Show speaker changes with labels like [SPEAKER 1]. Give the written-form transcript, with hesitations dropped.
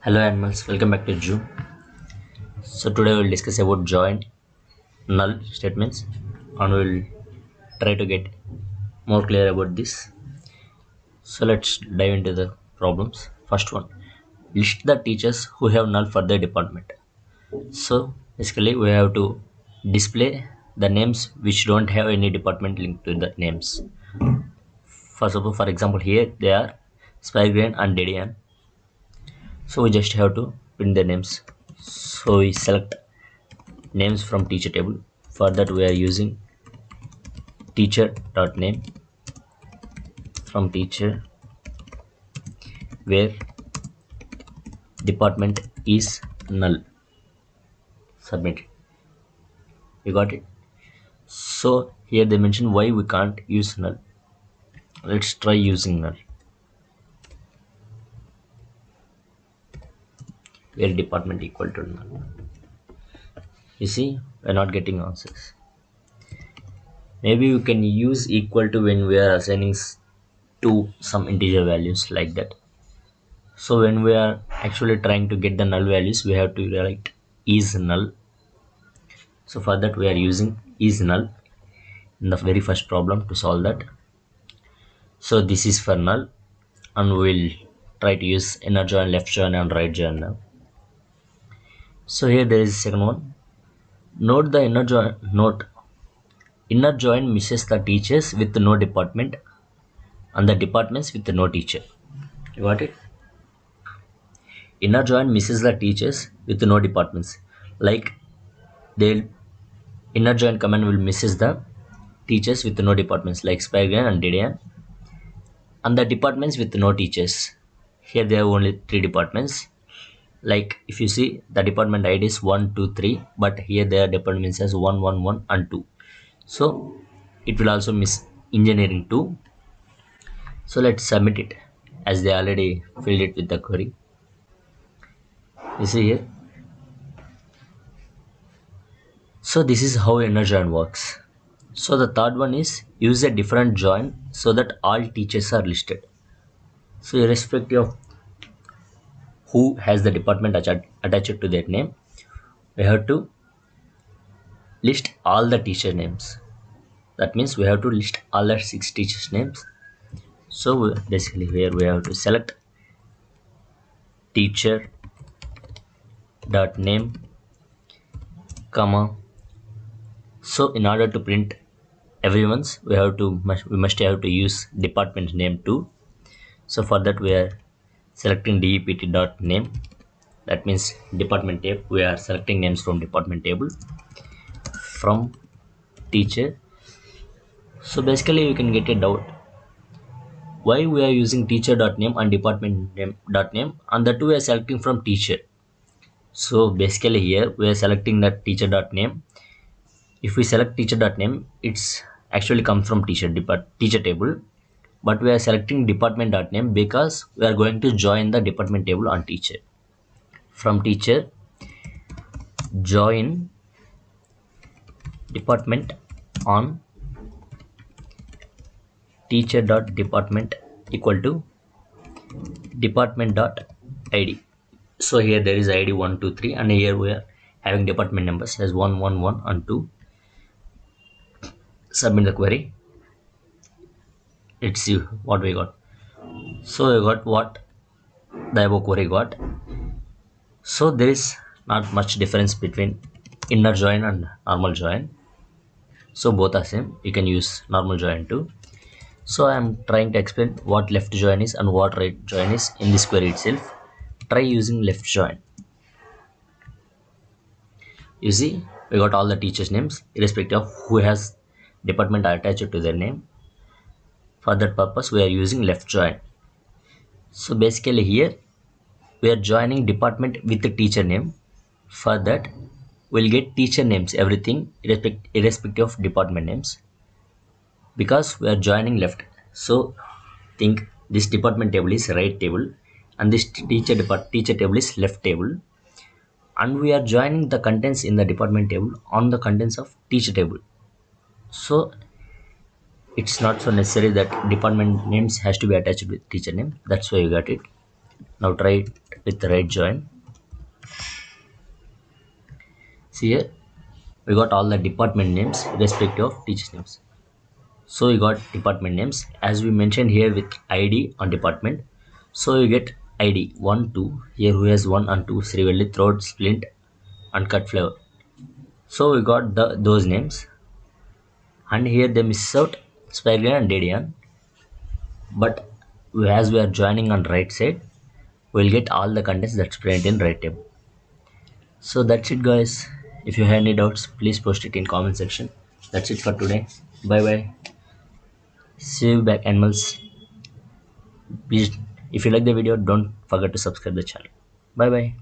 [SPEAKER 1] Hello animals, welcome back to Zoo. So today we'll discuss about join, null statements and we'll try to get more clear about this. So let's dive into the problems. First one, list the teachers who have null for their department. So basically we have to display the names which don't have any department linked to the names. For example here they are Spygrain and Dedian. So we just have to print the names. So we select names from teacher table. For that we are using teacher.name from teacher where department is null. Submit it. You got it. So here they mention why we can't use null. Let's try using null where department equal to null. You see we're not getting answers. Maybe we can use equal to when we are assigning to some integer values like that. So when we are actually trying to get the null values, we have to write is null. So for that we are using is null in the very first problem to solve that. So this is for null and we'll try to use inner join, left join and right join now. So here there is a second one. Note the inner join misses the teachers with no department and the departments with no teacher. You got it? Inner join misses the teachers with no departments. Like they'll inner join command will misses the teachers with no departments like Spygram and Didian and the departments with no teachers. Here there are only three departments. Like if you see the department ID is 1 2 3, but here their departments as 1 1 1 and 2. So it will also miss engineering 2. So let's submit it as they already filled it with the query. You see here. So this is how inner join works. So the third one is use a different join so that all teachers are listed. So irrespective of who has the department attached to their name, we have to list all the teacher names. That means we have to list all the 6 teachers names. So basically here we have to select teacher dot name comma. So in order to print everyone's we must have to use department name too. So for that we are selecting dept dot name. That means department table. We are selecting names from department table from teacher. So basically you can get a doubt why we are using teacher.name and department name and the two we are selecting from teacher. So basically here we are selecting that teacher.name. If we select teacher.name, it's actually comes from teacher table, but we are selecting department.name because we are going to join the department table on teacher. From teacher join department on teacher.department equal to department.id. So here there is id 1 2 3 and here we are having department numbers as 1 1 1 and 2. Submit the query. Let's see what we got. So we got what the above query got. So there is not much difference between inner join and normal join. So both are same. You can use normal join too. So I am trying to explain what left join is and what right join is in this query itself. Try using left join. You see we got all the teachers names irrespective of who has department attached to their name. For that purpose we are using left join. So basically here we are joining department with the teacher name. For that we'll get teacher names everything irrespective of department names because we are joining left. So think this department table is right table and this teacher table is left table, and we are joining the contents in the department table on the contents of teacher table. So it's not so necessary that department names has to be attached with teacher name. That's why you got it. Now try it with right join. See here, we got all the department names respective of teachers names. So we got department names as we mentioned here with ID on department. So you get ID 1 2 here who has 1 and 2 Srivelli, Throat, Splint and Cut Flavor. So we got those names, and here they miss out Spaghetti and Dedian. But as we are joining on right side, we'll get all the contents that's present in right table. So that's it guys. If you have any doubts, please post it in comment section. That's it for today. Bye bye. See you back animals. Please, if you like the video, don't forget to subscribe the channel. Bye bye.